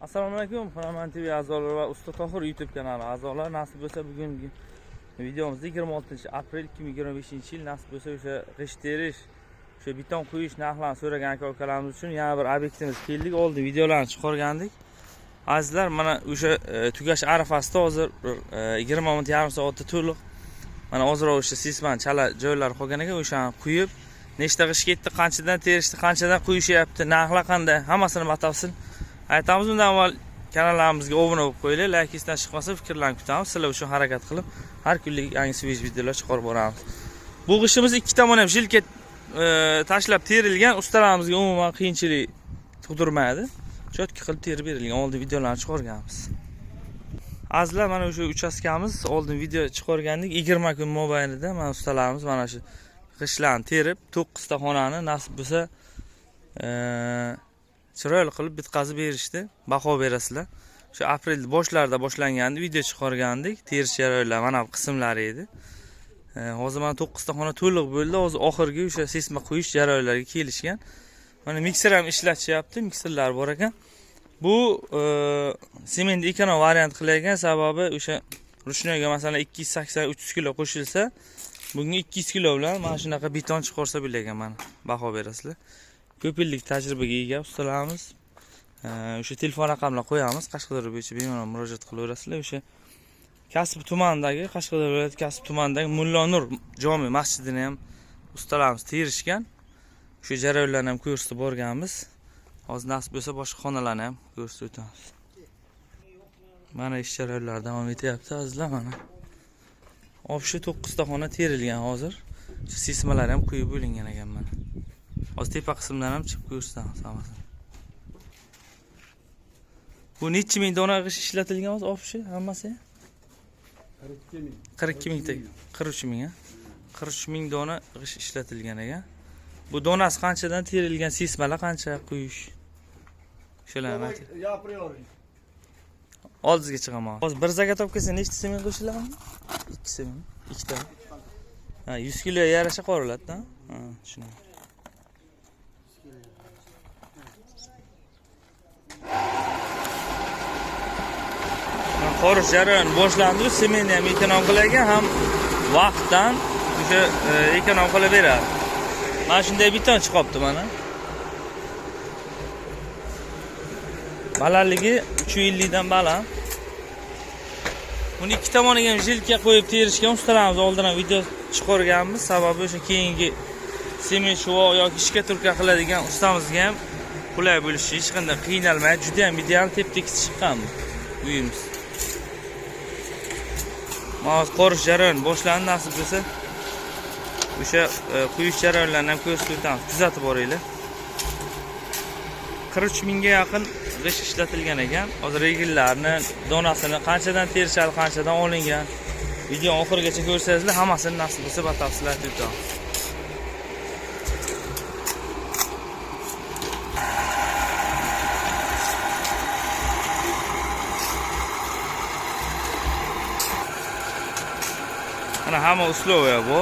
Assalomu alaykum, Xonamand TV a'zolari va Usta Tohir YouTube kanali a'zolari. Nasib bo'lsa bugungi videomizda 26-aprel 2025-yil nasib bo'lsa o'sha g'isht terish, o'sha beton quyish narxlarini so'ragan aka-ukalarimiz uchun yana bir obyektimiz keldik. Oldin videolarni chiqargandik. Azizlar, mana o'sha tugash arafasida hozir 20 minut yarim soatda to'liq mana hozirroq o'sha sisman chala joylar qolgan ekan, o'shani quyib, nechta g'isht ketdi, qanchadan terishdi, qanchadan quyishyapti, narxlar qanday, hammasini batafsil aytamiz. Undan avval kanalimizga obuna bo'lib qo'yinglar, like isdan chiqmasa fikrlarni kutamiz. Sizlar uchun harakat qilib har kunlik yangi switch videolar chiqarib boramiz. Bu g'ishtimiz ikki tomon ham jilka tashlab terilgan, ustalarimizga umuman qiyinchilik tug'dirmaydi. Cho'tka qilib terib berilgan. Oldin videolarni chiqarganmiz. Azizlar, mana o'sha uchastkamiz oldin video chiqargandik. 20 kun mobaynida mana ustalarimiz mana shu g'ishtlarni terib 9 ta xonani nasib bo'lsa chiroyli qilib bitkazib berishdi. Baho berasizlar. Shu aprel boshlarida boshlangandi, video chiqargandik. Terish jarayonlari mana bu qismlari edi. Hozir mana 9 ta xona to'liq bo'ldi. Hozir oxirgi o'sha sesma quyish jarayonlariga kelishgan. Mana mikser ham ishlatishyapti, mikserlar bor ekan. Bu sement ekonom variant qilingan sababi o'sha ruchnoyga masalan 280-300 kilo qo'shilsa, bunga 200 kilo bilan mana shunaqa beton chiqarsa bo'lagan, mana baho berasizlar. Ko'p yillik tajribaga ega ustalarimiz. O'sha telefon raqamlarini qo'yamiz. Qashqadaryo bo'yicha bemalol murojaat qilaverasizlar. O'sha Kasb tumanidagi, Qashqadaryo viloyati Kasb tumanidagi Mullo Nur jome masjidini ham ustalarimiz terishgan. Shu jarayonlarni ham ko'rsatib borganmiz. Hozir nasib bo'lsa boshqa xonalarni ham ko'rsatib o'tamiz. Mana ish jarayonlari davom etyapti azizlar, mana. Shu 9 ta xona terilgan hozir. Shu sismalar ham quyib bo'lingan ekan mana. Hozir tepa qismlarni ham chiqib ko'rsatamiz hammasini. Bu necha ming dona g'isht ishlatilgan hozir ofshi hammasi? 42 ming. 43 ming, ha? 43 ming dona g'isht ishlatilgan ekan. Bu donasi qanchadan terilgan, sismalar qancha quyish? Shularni ayting. Oldingizga chiqaman. Hozir bir zagatobkasi nechta sement qo'shiladi? 2 sement, 2 ta. Ha, 100 kilo yarasha qoriladi-da. Ha, tushunaman. Qorish jarayoni boshlandi. Sementni ham ekonom qilagan, ham vaqtdan o'sha ekonom qilaveradi. Mana shunday beton chiqibdi mana. Balandligi 350 dan baland. Buni ikki tomoniga ham jilka qo'yib terishgan ustalarimiz oldin ham video chiqarganmiz. Sababi o'sha keyingi sement shuvo yoki ishka-turka qiladigan ustamizga ham qulay bo'lishi, hech qanday qiynalmaydi. Juda ham ideal tep-tekis chiqqan bu uyimiz. Mana qorish jarayoni boshlandi, nasib bo'lsa o'sha quyish jarayonlarini ham ko'rsatib o'tamiz. Kuzatib boringlar. 43 mingga yaqin g'isht ishlatilgan ekan. Hozir regellarni, donasini qanchadan terishadi, qanchadan olingan, video oxirigacha ko'rsangizlar, hammasini nasib bo'lsa batafsil aytib o'tamiz. Mana hamma usloviya bu.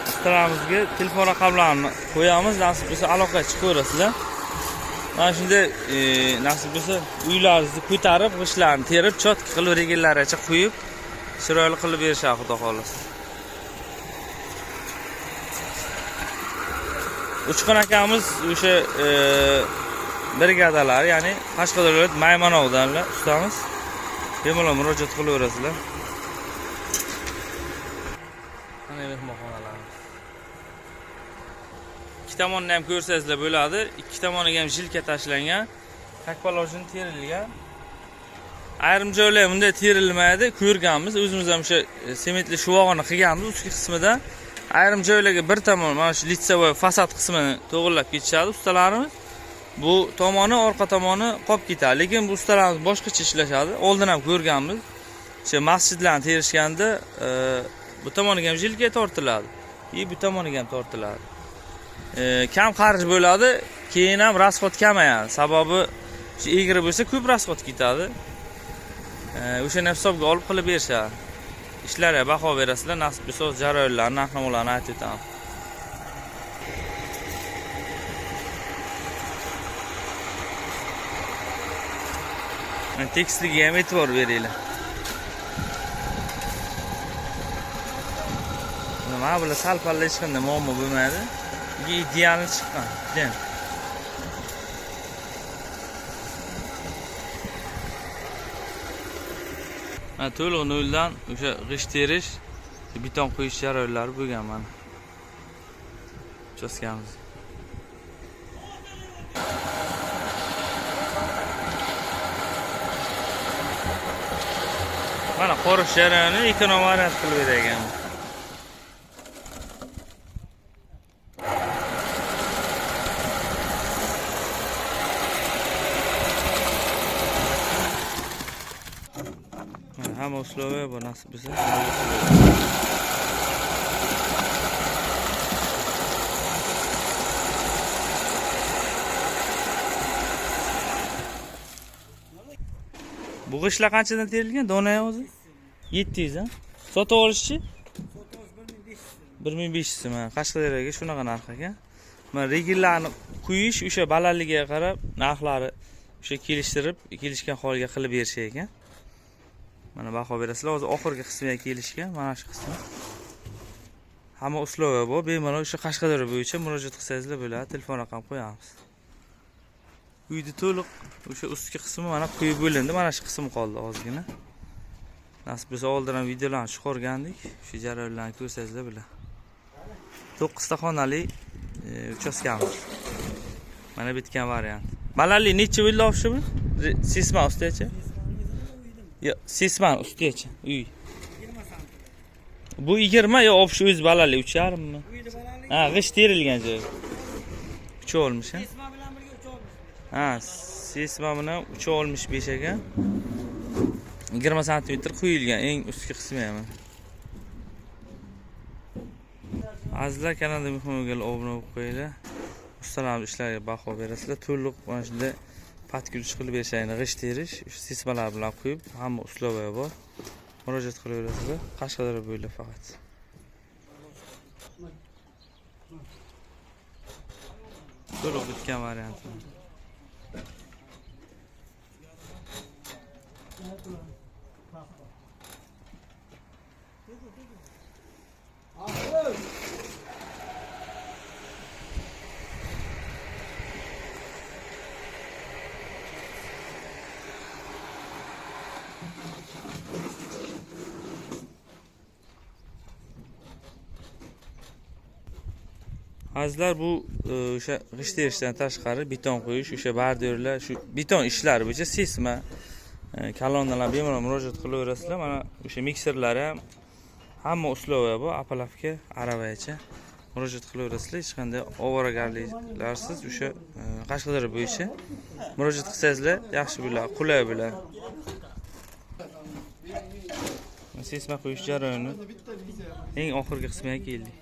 Ustalarimizga telefon raqamlarini qo'yamiz, nasib bo'lsa aloqaga chiqaverasizlar. Mana shunday nasib bo'lsa uylaringizni ko'tarib, g'ishtlarni terib, chotka qilib regellarigacha qo'yib, chiroyli qilib berishadi xudo xolasa. Uchqon akamiz o'sha brigadalar, ya'ni Qashqadaryo viloyati Maymonovdanlar ustamiz. Bemalol murojaat qilaverasizlar. Ikki tomonni ham ko'rsangizlar bo'ladi. Ikki tomoniga ham jilka tashlangan, takpalojin terilgan. Ayrim joylar bunday terilmaydi, ko'rganmiz. O'zimiz ham o'sha sementli shuvog'ini qilganmiz ustki qismida. Ayrim joylarga bir tomon mana shu litsevoy fasad qismini to'g'irlab ketishadi ustalarimiz. Bu tomoni, orqa tomoni qolib ketadi. Lekin bu ustalarimiz boshqacha ishlashadi. Oldin ham ko'rganmiz. O'sha masjidlarni terishganda bu tomoniga ham jilka tortiladi. Bu tomoniga ham tortiladi. Kam xarj bo'ladi, keyin ham rasxod kamayadi. Sababi egri bo'lsa ko'p rasxod ketadi. O'shani hisobga olib qilib berishadi. Ishlarga baho berasizlar, nasib bo'lsa jarayonlarni, narx-navolarni aytib o'taman. Tekisligiga ham e'tibor beringlar. Nima bular sal-palla hech qanday muammo bo'lmaydi. Ideal chiqqan. Jam. To'liq noldan o'sha g'isht terish, beton qo'yish jarayonlari bo'lgan mana. Uchastkamiz. Mana qorish jarayoni ekonom variant qilib bergan. Hamma uslubi bu nasib bo'lsa. Bu g'ishtlar qanchadan terilgan? Donaya o'zi 700 ha. Sotib olishchi? Sotib olish 1500. 1500 mana Qashqadaryoga shunaqa narx ekan. Mana regellarni quyish o'sha balandligiga qarab narxlari o'sha kelishgan holga qilib berishar ekan. Mana baho berasizlar. Hozir oxirgi qismiga kelishgan, mana shu qismi. Hamma uslubi bu, bemalol o'sha Qashqadaryo bo'yicha murojaat qilsangizlar bo'ladi, telefon raqam qo'yamiz. Uyda to'liq o'sha ustki qismi mana quyib bo'lindi, mana shu qismi qoldi ozgina. Nasib bo'lsa oldindan videolarni chiqargandik, shu jarayonlarni ko'rsangizlar bo'ladi. 9 ta xonali uchastkamiz. Mana bitgan variant. Balandlik necha bo'ldi o'shimi? Sesma ustigacha? Yo, sesman ustigacha uy. 20 santim. Bu 20 yo o'sha o'z balandlik 3,5 mi? Uyda balandlik. Ha, g'isht terilgan joy. 3 olmush ha. Sesma bilan birga 3 olmush. Ha, sesma bilan 3 olmush 5 ekan. 20 sm quyilgan eng ustki qismi ham. Azizlar, kanalda mehmonga obuna bo'lib qo'yinglar. Ustalarimiz ishlariga baho berasizlar. To'liq mana shunday patkulish qilib berishayni g'isht terish, sesmalar bilan quyib, hamma uslubi bor. Murojaat qilaverasizlar. Qashqadaryo bo'ylab faqat. To'liq bitgan variant. Azizlar, bu o'sha g'isht terishdan tashqari beton qo'yish, o'sha bordyorlar, shu beton ishlari bo'yicha sesma kolonnalar bemalol murojaat qilaverasizlar. Mana o'sha mikserlar ham hamma uslubi bor, apalavka, aravacha murojaat qilaverasizlar. Hech qanday ovoragarliklarsiz o'sha Qashqadaryo bo'yicha murojaat qilsangizlar yaxshi bo'ladi, qulay bo'ladi. Sesma qo'yish jarayoni eng oxirgi qismiga keldik.